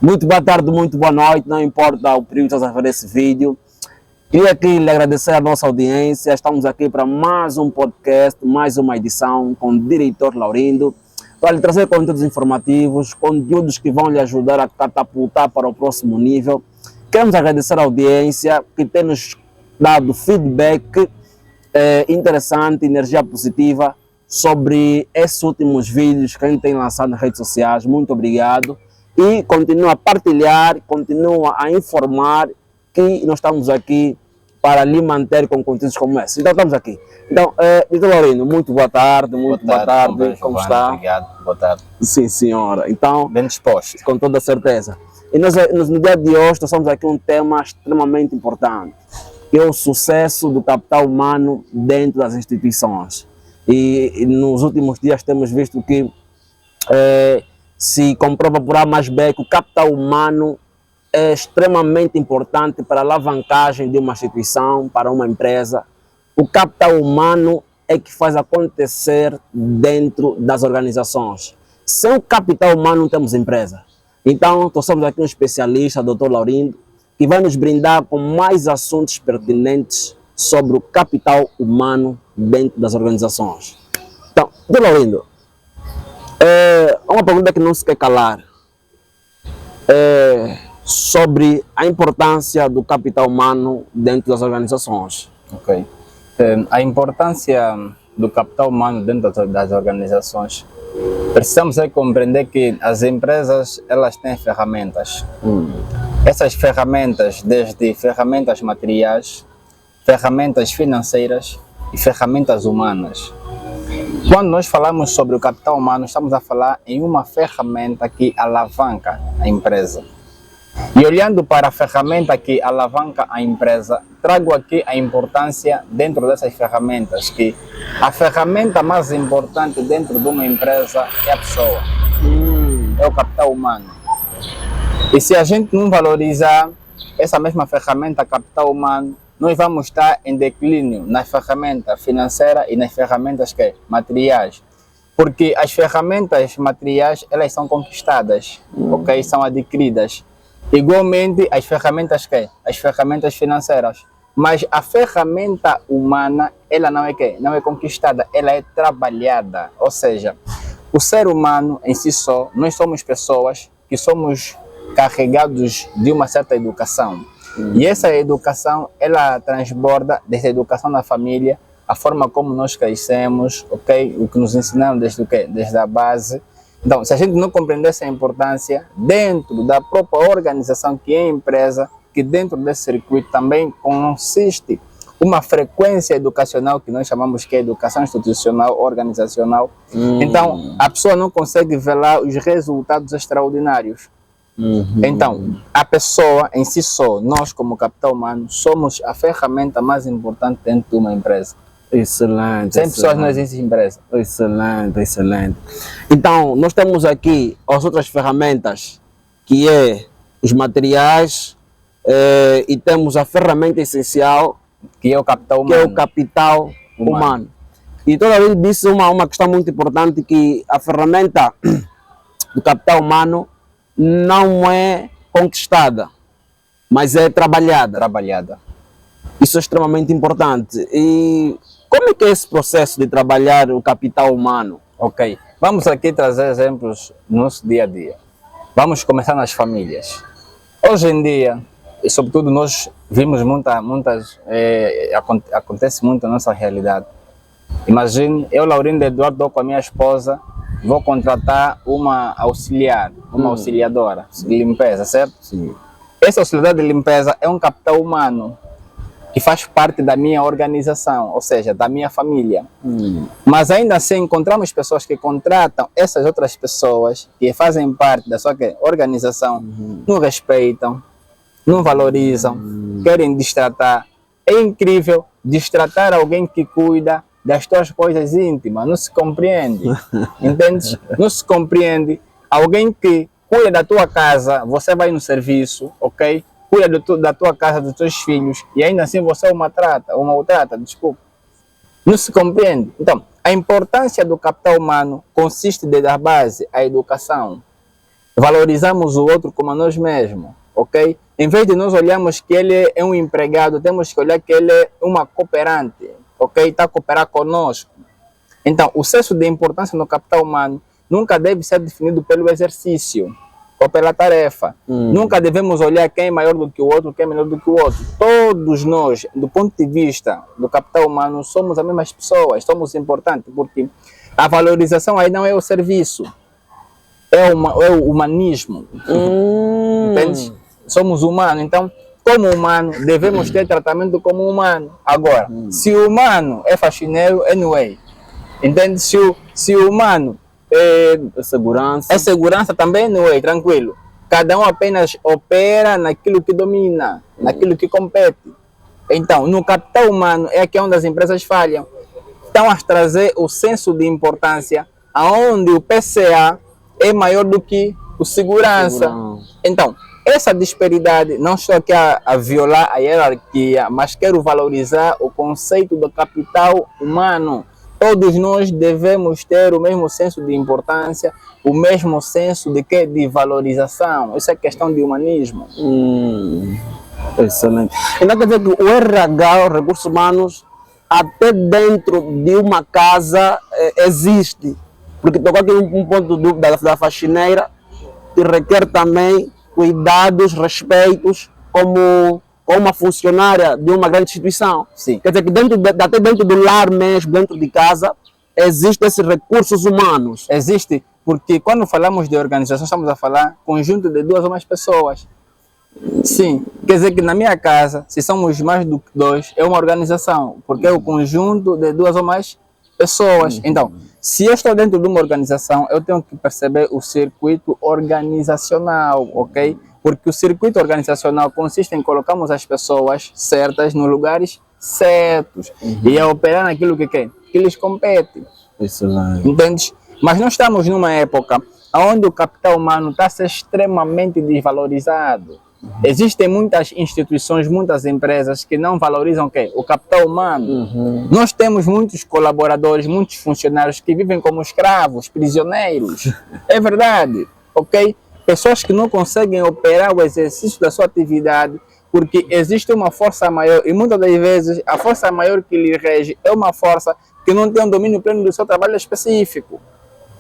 Muito boa tarde, muito boa noite, não importa o período que estás a ver esse vídeo. Queria aqui lhe agradecer a nossa audiência. Estamos aqui para mais um podcast, mais uma edição com o diretor Laurindo, para lhe trazer conteúdos informativos, conteúdos que vão lhe ajudar a catapultar para o próximo nível. Queremos agradecer a audiência que tem nos dado feedback interessante, energia positiva sobre esses últimos vídeos que a gente tem lançado nas redes sociais. Muito obrigado. E continua a partilhar, continua a informar que nós estamos aqui para lhe manter com conteúdos como esse. Então estamos aqui. Então, Dr. Laurindo, muito boa tarde, muito boa tarde. Como está? Obrigado, boa tarde. Sim, senhora. Então, Bem disposto. com toda certeza. E no dia de hoje, nós estamos aqui um tema extremamente importante, que é o sucesso do capital humano dentro das instituições. E nos últimos dias temos visto que se comprova por A mais B que o capital humano é extremamente importante para a alavancagem de uma instituição, para uma empresa. O capital humano é que faz acontecer dentro das organizações. Sem o capital humano não temos empresa. Então, trouxemos aqui um especialista, Dr. Laurindo, que vai nos brindar com mais assuntos pertinentes sobre o capital humano dentro das organizações. Então, Dr. Laurindo, uma pergunta que não se quer calar sobre a importância do capital humano dentro das organizações. Ok. A importância do capital humano dentro das organizações, precisamos compreender que as empresas elas têm ferramentas. Essas ferramentas, desde ferramentas materiais, ferramentas financeiras e ferramentas humanas. Quando nós falamos sobre o capital humano, estamos a falar em uma ferramenta que alavanca a empresa. E olhando para a ferramenta que alavanca a empresa, trago aqui a importância dentro dessas ferramentas, que a ferramenta mais importante dentro de uma empresa é a pessoa, é o capital humano. E se a gente não valorizar essa mesma ferramenta, capital humano, nós vamos estar em declínio nas ferramentas financeiras e nas ferramentas materiais. Porque as ferramentas materiais, elas são conquistadas, ok? São adquiridas. Igualmente as ferramentas as ferramentas financeiras. Mas a ferramenta humana, ela não é não é conquistada, ela é trabalhada. Ou seja, o ser humano em si só, nós somos pessoas que somos carregados de uma certa educação. E essa educação, ela transborda desde a educação da família, a forma como nós crescemos, ok? O que nos ensinaram desde desde a base. Então, se a gente não compreender essa importância dentro da própria organização que é a empresa, que dentro desse circuito também consiste uma frequência educacional que nós chamamos que é educação institucional, organizacional. Então, a pessoa não consegue ver lá os resultados extraordinários. Então, a pessoa em si só, nós como capital humano, somos a ferramenta mais importante dentro de uma empresa. Excelente. Sem pessoas não existe empresa. Excelente, excelente. Então, nós temos aqui as outras ferramentas, que é os materiais, e temos a ferramenta essencial, que é o capital humano. Que é o capital humano. E toda vez disse uma questão muito importante, que a ferramenta do capital humano não é conquistada, mas é trabalhada. Isso é extremamente importante. E como é que é esse processo de trabalhar o capital humano? Ok, vamos aqui trazer exemplos no nosso dia a dia. Vamos começar nas famílias. Hoje em dia, e sobretudo nós vimos acontece muito na nossa realidade. Imagine, eu, Laurindo Eduardo, estou com a minha esposa, vou contratar uma auxiliar, uma auxiliadora de limpeza, certo? Sim. Essa auxiliadora de limpeza é um capital humano que faz parte da minha organização, ou seja, da minha família. Mas ainda assim encontramos pessoas que contratam essas outras pessoas que fazem parte da sua organização, não respeitam, não valorizam, querem destratar. É incrível destratar alguém que cuida das tuas coisas íntimas, não se compreende, entende? Não se compreende. Alguém que cuida da tua casa, você vai no serviço, ok? Cuida da tua casa, dos teus filhos, e ainda assim você o maltrata, desculpa. Não se compreende. Então, a importância do capital humano consiste de dar base à educação. valorizamos o outro como a nós mesmos, ok? Em vez de nós olharmos que ele é um empregado, temos que olhar que ele é uma cooperante, ok? Está a cooperar conosco. Então, o senso de importância no capital humano nunca deve ser definido pelo exercício ou pela tarefa. Nunca devemos olhar quem é maior do que o outro, quem é menor do que o outro. Todos nós, do ponto de vista do capital humano, somos as mesmas pessoas, somos importantes, porque a valorização aí não é o serviço, é o humanismo. Entende? Somos humanos, então, como humano, devemos ter tratamento como humano. Agora, se o humano é faxineiro, anyway, entende? Se o humano é segurança também, anyway, tranquilo. Cada um apenas opera naquilo que domina, naquilo que compete. Então, no capital humano é aqui onde as empresas falham. Estão a trazer o senso de importância, aonde o PCA é maior do que o segurança. Então, essa disparidade, não estou aqui a violar a hierarquia, mas quero valorizar o conceito do capital humano. Todos nós devemos ter o mesmo senso de importância, o mesmo senso de quê? De valorização. Isso é questão de humanismo. Excelente. Então quer dizer que o RH, os recursos humanos, até dentro de uma casa existe. Porque tocou aqui um ponto da faxineira, que requer também cuidados, respeitos, como uma funcionária de uma grande instituição. Sim. Quer dizer que até dentro do lar mesmo, dentro de casa, existem esses recursos humanos. Existe, porque quando falamos de organização, estamos a falar conjunto de 2 ou mais pessoas. Sim, quer dizer que na minha casa, se somos mais do que 2, é uma organização, porque é o conjunto de 2 ou mais pessoas. Então, se eu estou dentro de uma organização, eu tenho que perceber o circuito organizacional, ok? Porque o circuito organizacional consiste em colocarmos as pessoas certas nos lugares certos e a operar naquilo que lhes compete. Excelente. Entende? Mas nós estamos numa época onde o capital humano está a ser extremamente desvalorizado. Existem muitas instituições, muitas empresas que não valorizam o quê? O capital humano. Nós temos muitos colaboradores, muitos funcionários que vivem como escravos, prisioneiros. É verdade, ok? Pessoas que não conseguem operar o exercício da sua atividade porque existe uma força maior e muitas das vezes a força maior que lhe rege é uma força que não tem um domínio pleno do seu trabalho específico.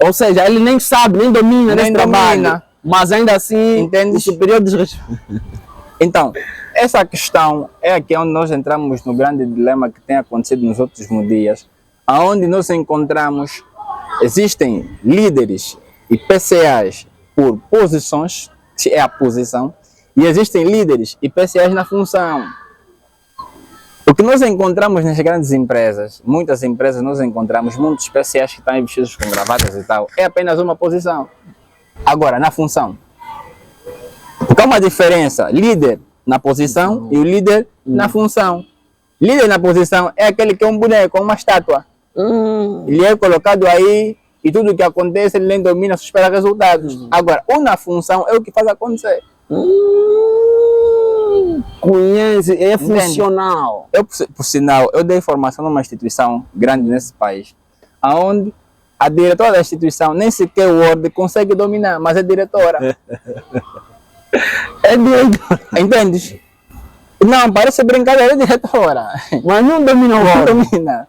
Ou seja, ele nem sabe, nem domina esse trabalho, mas ainda assim, entende? O superior desrespeita. Então, essa questão é aqui onde nós entramos no grande dilema que tem acontecido nos últimos dias, aonde nós encontramos, existem líderes e PCAs por posições, que é a posição, e existem líderes e PCAs na função. O que nós encontramos nas grandes empresas, muitas empresas nós encontramos muitos PCAs que estão vestidos com gravatas e tal, é apenas uma posição. Agora, na função, porque há uma diferença, líder na posição e o líder na função. Líder na posição é aquele que é um boneco, uma estátua. Ele é colocado aí e tudo que acontece ele nem domina, só espera resultados. Agora, o na função é o que faz acontecer. Conhece, é funcional. Eu, por sinal, eu dei formação numa instituição grande nesse país, onde a diretora da instituição nem sequer o Word consegue dominar, mas é diretora. É diretora. Entendes? Não, parece brincadeira, é diretora. Mas não domina o Não Word. domina.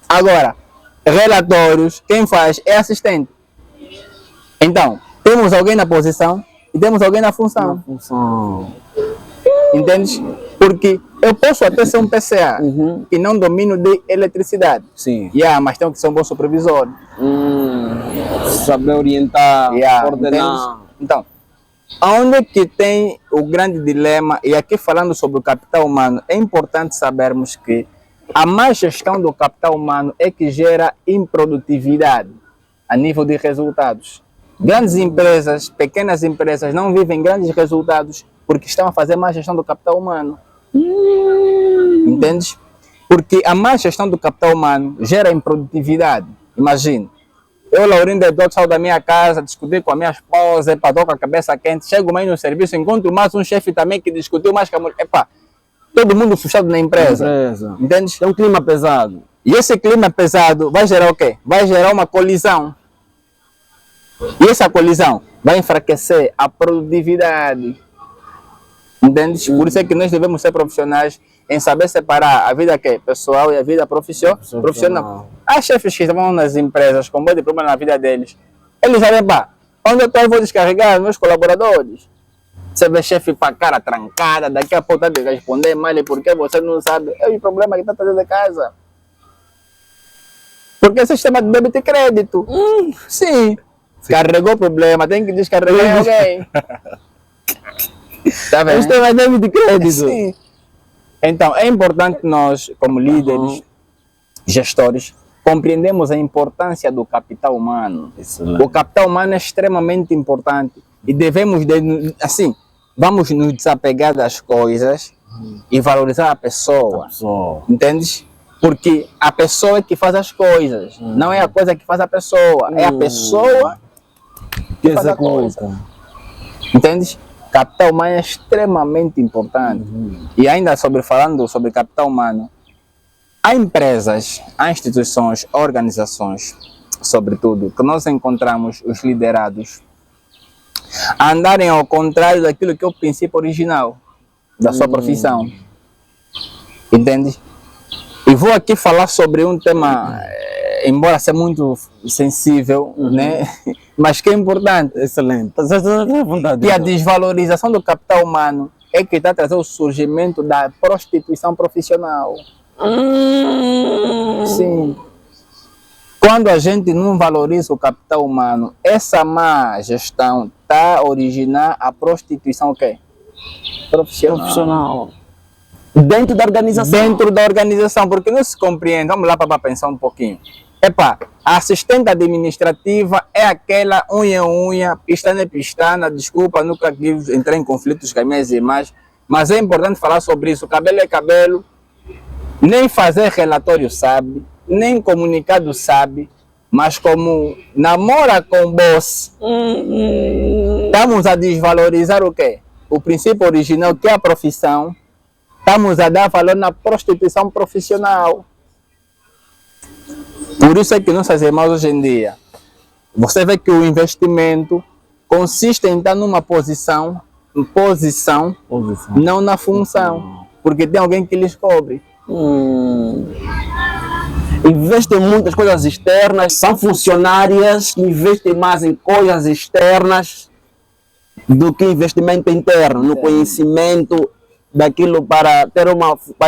Agora, relatórios, quem faz é assistente. Então, temos alguém na posição e temos alguém na função. Entendes? Porque eu posso até ser um PCA que não domino de eletricidade. Sim. Mas tenho que ser um bom supervisor. Saber orientar, ordenar. Entendes? Então, onde que tem o grande dilema, e aqui falando sobre o capital humano, é importante sabermos que a má gestão do capital humano é que gera improdutividade a nível de resultados. Grandes empresas, pequenas empresas não vivem grandes resultados porque estão a fazer má gestão do capital humano. Entendes? Porque a má gestão do capital humano gera improdutividade. Imagina, eu, Laurindo Eduardo, saio da minha casa, discutir com a minha esposa, estou com a cabeça quente, chego mais no serviço, encontro mais um chefe também que discutiu mais com a mulher. Todo mundo frustrado na empresa. Entende? É um clima pesado. E esse clima pesado vai gerar o quê? Vai gerar uma colisão. E essa colisão vai enfraquecer a produtividade. Entende? Por isso é que nós devemos ser profissionais em saber separar a vida que é pessoal e a vida profissional. Há chefes que estavam nas empresas com um monte de problema na vida deles. Eles sabem, pá, onde eu vou descarregar meus colaboradores? Você vê chefe para cara trancada, daqui a pouco tá de responder mal porque você não sabe. É o problema que está trazendo de casa. Porque o sistema de débito e crédito. Sim. Carregou o problema, tem que descarregar alguém. Tá vendo? Sistema de débito e crédito. Sim. Então, é importante nós, como líderes, gestores, compreendemos a importância do capital humano. Excelente. O capital humano é extremamente importante e devemos, assim, vamos nos desapegar das coisas e valorizar a pessoa. Entendes? Porque a pessoa é que faz as coisas, não é a coisa que faz a pessoa, é a pessoa que faz a coisa. Entendes? Capital humano é extremamente importante. E ainda falando sobre capital humano, há empresas, há instituições, organizações, sobretudo, que nós encontramos os liderados a andarem ao contrário daquilo que é o princípio original da sua profissão. Entende? E vou aqui falar sobre um tema, embora seja muito sensível, né? Mas que é importante. Excelente. Que a desvalorização do capital humano é que está trazendo o surgimento da prostituição profissional. Sim. Quando a gente não valoriza o capital humano, essa má gestão está a originar a prostituição o quê? Profissional. Dentro da organização. Dentro da organização, porque não se compreende. Vamos lá para pensar um pouquinho. Epa, a assistente administrativa é aquela unha, pistana, desculpa, nunca quis entrar em conflitos com as minhas irmãs, mas é importante falar sobre isso. Cabelo é cabelo, nem fazer relatório sabe, nem comunicado sabe, mas como namora com o boss, estamos a desvalorizar o quê? O princípio original, que é a profissão, estamos a dar valor na prostituição profissional. Por isso é que nossas irmãs hoje em dia, você vê que o investimento consiste em estar numa posição, não na função, porque tem alguém que lhes cobre. Investem muitas coisas externas, são funcionárias que investem mais em coisas externas do que investimento interno, no conhecimento daquilo para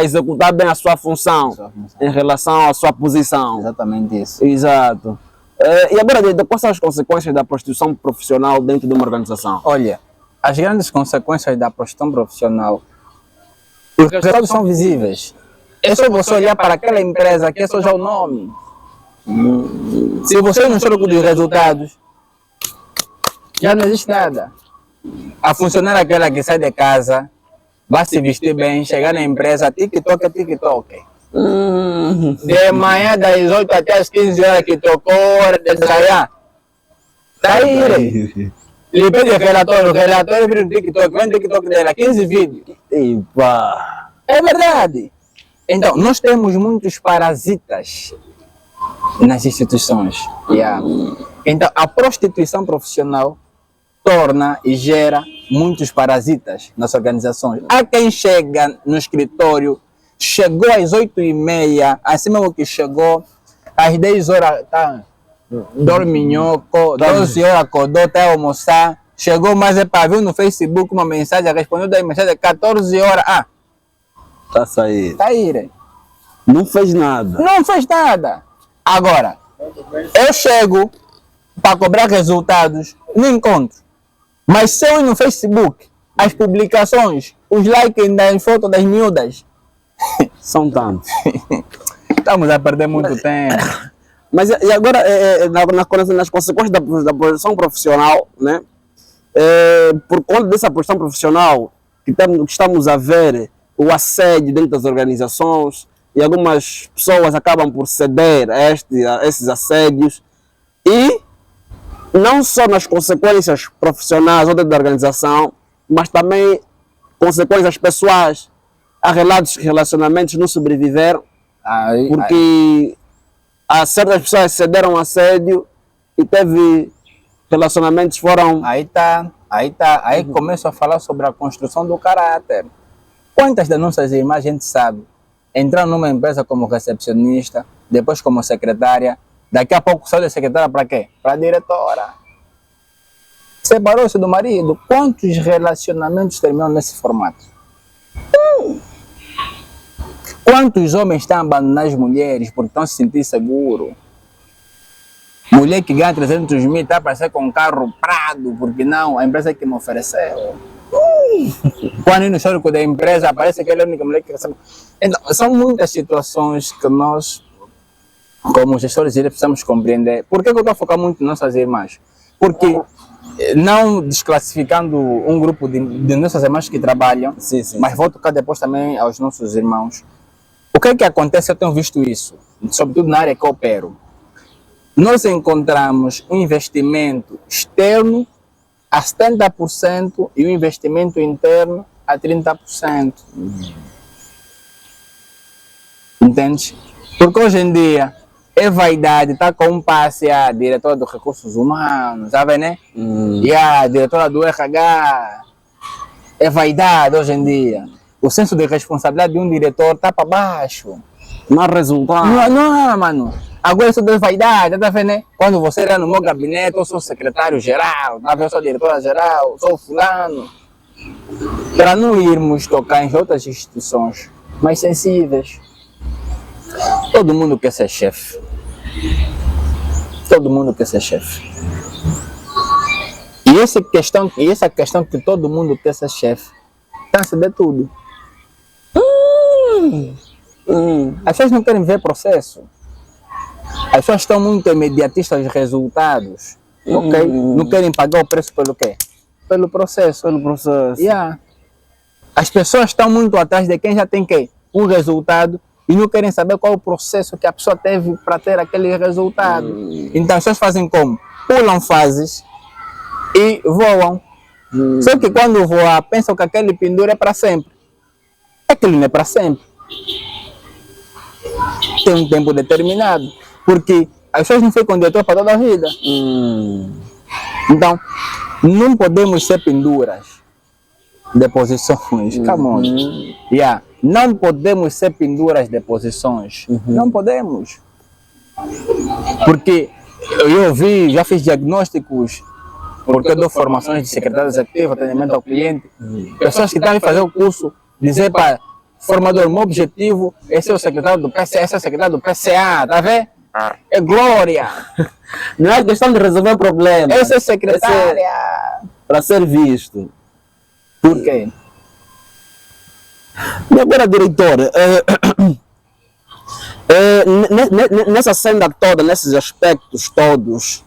executar bem a sua função em relação à sua posição. Exatamente isso. Exato. E agora, quais são as consequências da prostituição profissional dentro de uma organização? Olha, as grandes consequências da prostituição profissional, os resultados são visíveis. É só você olhar para aquela empresa que é só já o nome. Se você não chega com os resultados, já não existe nada. A funcionária aquela que sai de casa, vai se vestir bem, chegar na empresa, TikTok é TikTok. De manhã das 8 até as 15 horas que tocou, hora de ensaiar. Tá aí. Ele pede o relatório vira no TikTok, vem no TikTok dela, 15 vídeos. Epa. É verdade. Então, nós temos muitos parasitas nas instituições. Então, a prostituição profissional torna e gera muitos parasitas nas organizações. Há quem chega no escritório, chegou às 8h30, assim mesmo que chegou, às 10 horas, tá, dorminhoco, 12 horas acordou, está a almoçar, chegou mais viu no Facebook uma mensagem, respondeu da mensagem, 14 horas, Tá saindo. tá aí, né? Não fez nada. Não fez nada. Agora, eu chego para cobrar resultados, não encontro. Mas se eu ir no Facebook, as publicações, os likes das fotos das miúdas, São tantos. estamos a perder muito tempo. Mas e agora, nas consequências da prostituição profissional, né? Por conta dessa prostituição profissional, que estamos a ver o assédio dentro das organizações, e algumas pessoas acabam por ceder a esses assédios, e não só nas consequências profissionais ou dentro da organização, mas também consequências pessoais. Há relacionamentos que não sobreviveram, porque há certas pessoas cederam assédio e teve relacionamentos foram... Aí começo a falar sobre a construção do caráter. Quantas das nossas irmãs a gente sabe entraram numa empresa como recepcionista, depois como secretária, daqui a pouco saiu da secretária para quê? Para diretora. Separou-se do marido. Quantos relacionamentos terminam nesse formato? Quantos homens estão abandonando as mulheres porque estão se sentindo seguros? Mulher que ganha 300 mil está a aparecer com um carro Prado, porque não, a empresa que me ofereceu. Quando no histórico da empresa aparece aquela única mulher que recebe. Então, são muitas situações que nós, como gestores, precisamos compreender. Por que eu estou a focar muito nas nossas irmãs? Porque, não desclassificando um grupo de nossas irmãs que trabalham, mas vou tocar depois também aos nossos irmãos. O que é que acontece? Eu tenho visto isso, sobretudo na área que eu opero. Nós encontramos um investimento externo a 70% e um investimento interno a 30%. Entende? Porque hoje em dia é vaidade, está com um passe a diretora dos recursos humanos, sabe, né? E a diretora do RH. É vaidade hoje em dia. O senso de responsabilidade de um diretor está para baixo. Não há resultado. Não, mano. Agora isso de vaidade, tá vendo, né? Quando você era no meu gabinete, eu sou secretário-geral, eu sou diretora-geral, sou fulano. Para não irmos tocar em outras instituições mais sensíveis. Todo mundo quer ser chefe. Todo mundo quer ser chefe. E essa questão que todo mundo quer ser chefe, cansa de tudo. As pessoas não querem ver processo. As pessoas estão muito imediatistas dos resultados. Ok? Não querem pagar o preço pelo quê? Pelo processo. Pelo processo. Yeah. As pessoas estão muito atrás de quem já tem quê? Um resultado e não querem saber qual é o processo que a pessoa teve para ter aquele resultado. Então as pessoas fazem como? Pulam fases e voam. Só que quando voam, pensam que aquele pendura é para sempre. Aquilo não é para sempre. Tem um tempo determinado. Porque as pessoas não ficam diretor para toda a vida. Então, não podemos ser penduras de posições. Come on. Yeah. Não podemos ser penduras de posições. Não podemos. Porque eu já fiz diagnósticos, porque eu dou formações de secretário executivo, atendimento ao cliente. Pessoas que estão a fazer o curso, dizer para formador, meu objetivo é ser o secretário do PCA, esse é o secretário do PCA, tá vendo? É glória! Não é questão de resolver problemas. Essa é secretária! Para ser visto. Por quê? E agora, diretor, nessa senda toda, nesses aspectos todos,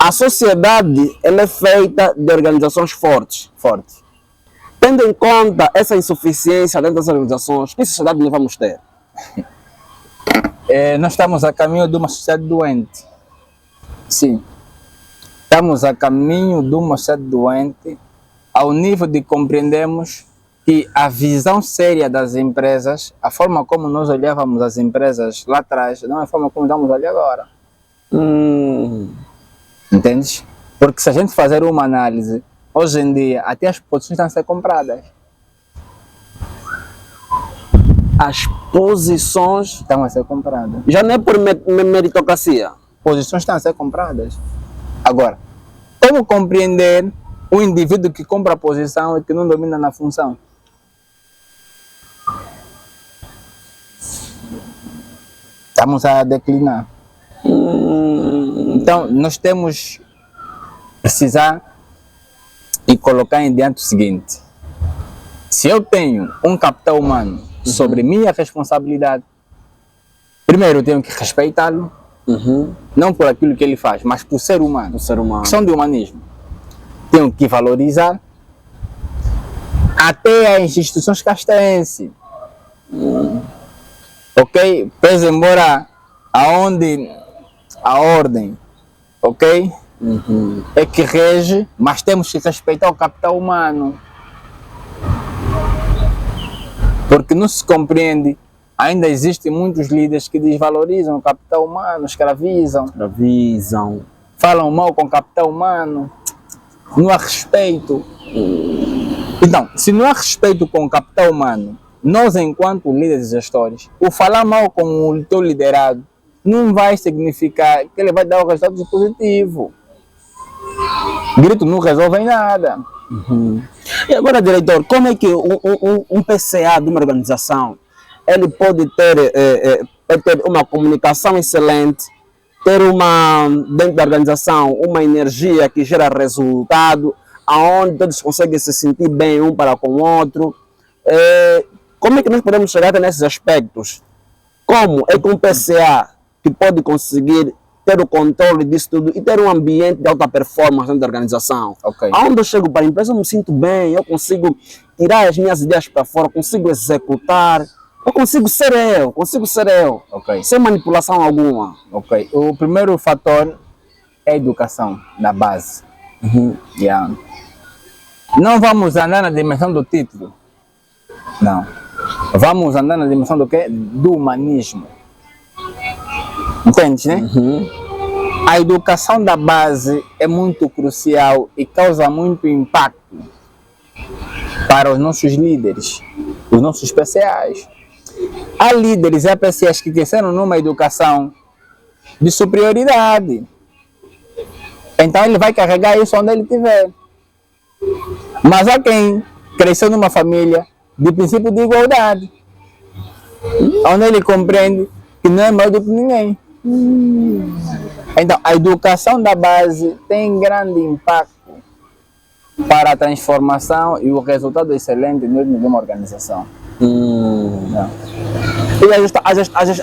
a sociedade ela é feita de organizações fortes. Tendo em conta essa insuficiência dentro das organizações, que sociedade nós vamos ter? Nós estamos a caminho de uma sociedade doente. Sim. Estamos a caminho de uma sociedade doente ao nível de compreendermos que a visão séria das empresas, a forma como nós olhávamos as empresas lá atrás, não é a forma como estamos ali agora. Entende? Porque se a gente fazer uma análise, hoje em dia, até as posições estão a ser compradas. As posições estão a ser compradas. Já não é por meritocracia. Posições estão a ser compradas. Agora, como compreender o indivíduo que compra a posição e que não domina na função? Estamos a declinar. Então, nós temos que precisar e colocar em diante o seguinte: se eu tenho um capital humano sobre minha responsabilidade, primeiro eu tenho que respeitá-lo, não por aquilo que ele faz, mas por ser humano. Questão de humanismo. Tenho que valorizar até as instituições castrenses. Ok? Pese embora aonde a ordem, ok? É que rege, mas temos que respeitar o capital humano. Porque não se compreende Ainda existem muitos líderes que desvalorizam o capital humano, escravizam, falam mal com o capital humano, não há respeito. Então, se não há respeito com o capital humano, nós, enquanto líderes e gestores, o falar mal com o teu liderado não vai significar que ele vai dar o resultado positivo. Grito não resolve nada. E agora, diretor, como é que um PCA de uma organização ele pode ter uma comunicação excelente, ter dentro da organização uma energia que gera resultado, aonde todos conseguem se sentir bem um para com o outro? Como é que nós podemos chegar até nesses aspectos? Como é que um PCA que pode conseguir ter o controle disso tudo e ter um ambiente de alta performance dentro da organização? Okay. Aonde eu chego para a empresa eu me sinto bem, eu consigo tirar as minhas ideias para fora, consigo executar, eu consigo ser eu, okay, sem manipulação alguma. Okay. O primeiro fator é a educação na base. Yeah. Não vamos andar na dimensão do título, não. Vamos andar na dimensão do quê? Do humanismo. Entende, né? A educação da base é muito crucial e causa muito impacto para os nossos líderes, os nossos PCAs. Há líderes e há PCAs que cresceram numa educação de superioridade. Então ele vai carregar isso onde ele estiver. Mas há quem cresceu numa família de princípio de igualdade, onde ele compreende que não é maior do que ninguém. Então, a educação da base tem grande impacto para a transformação e o resultado excelente dentro de uma organização. E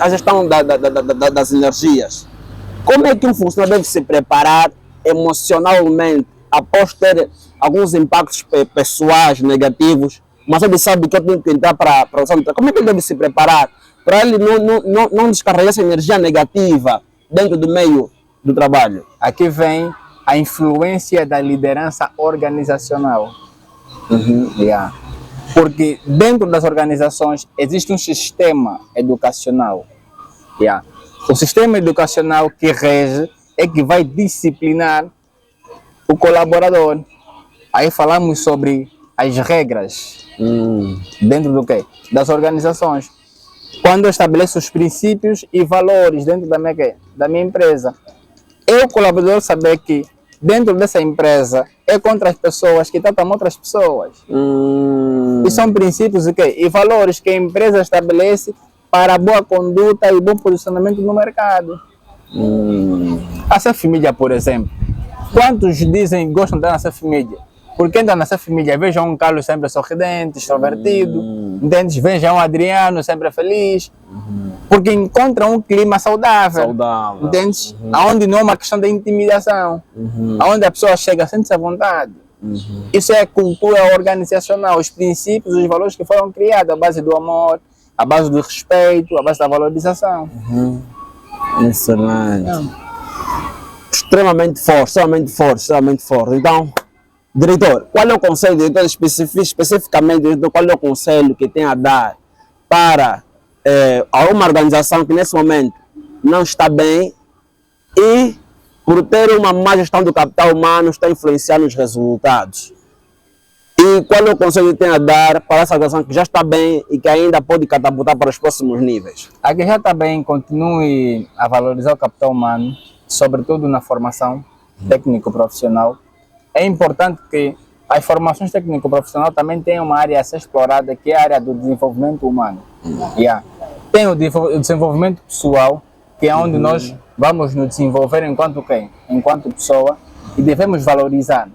a gestão das energias. Como é que um funcionário deve se preparar emocionalmente após ter alguns impactos pessoais negativos, mas ele sabe que eu tenho que entrar para o trabalho? Como é que ele deve se preparar para ele não descarregar essa energia negativa dentro do meio do trabalho? Aqui vem a influência da liderança organizacional. Yeah. Porque dentro das organizações existe um sistema educacional. Yeah. O sistema educacional que rege é que vai disciplinar o colaborador. Aí falamos sobre as regras dentro do quê? Das organizações. Quando eu estabeleço os princípios e valores dentro da minha empresa, eu, colaborador, saber que dentro dessa empresa é contra as pessoas que tratam outras pessoas. E são princípios e valores que a empresa estabelece para a boa conduta e bom posicionamento no mercado. A Safe Media, por exemplo, quantos dizem que gostam de estar na Safe Media? Porque entra na Safe Media, vejam um Carlos sempre sorridente, extrovertido, entende? Vejam um Adriano sempre feliz, porque encontram um clima saudável. Entende? Onde não é uma questão de intimidação, onde a pessoa chega, sente-se à vontade. Isso é a cultura organizacional, os princípios, os valores que foram criados à base do amor, à base do respeito, à base da valorização. Excelente. Extremamente forte. Então, diretor, qual é o conselho, diretor, especificamente, diretor, qual é o conselho que tem a dar para uma organização que nesse momento não está bem e, por ter uma má gestão do capital humano, está influenciando os resultados? E qual é o conselho que tem a dar para essa organização que já está bem e que ainda pode catapultar para os próximos níveis? A que já está bem, continue a valorizar o capital humano, sobretudo na formação técnico-profissional. É importante que as formações técnico-profissional também tenham uma área a ser explorada, que é a área do desenvolvimento humano. Tem o desenvolvimento pessoal, que é onde nós vamos nos desenvolver enquanto pessoa, e devemos valorizar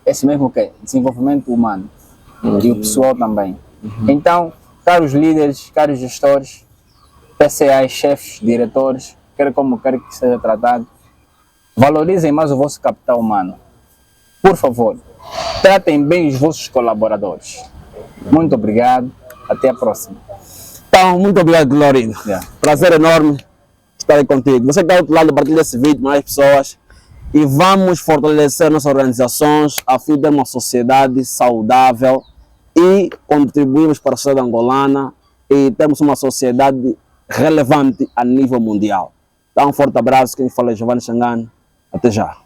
esse mesmo desenvolvimento humano e o pessoal também. Então, caros líderes, caros gestores, PCAs, chefes, diretores, quer que seja tratado, valorizem mais o vosso capital humano. Por favor, tratem bem os vossos colaboradores. Muito obrigado, até a próxima. Então, muito obrigado, Glorindo. Prazer enorme estar aí contigo. Você que está do outro lado, partilha esse vídeo com mais pessoas e vamos fortalecer nossas organizações a fim de ter uma sociedade saudável e contribuirmos para a sociedade angolana e termos uma sociedade relevante a nível mundial. Então, um forte abraço, quem fala é Giovanni Xangano. Até já.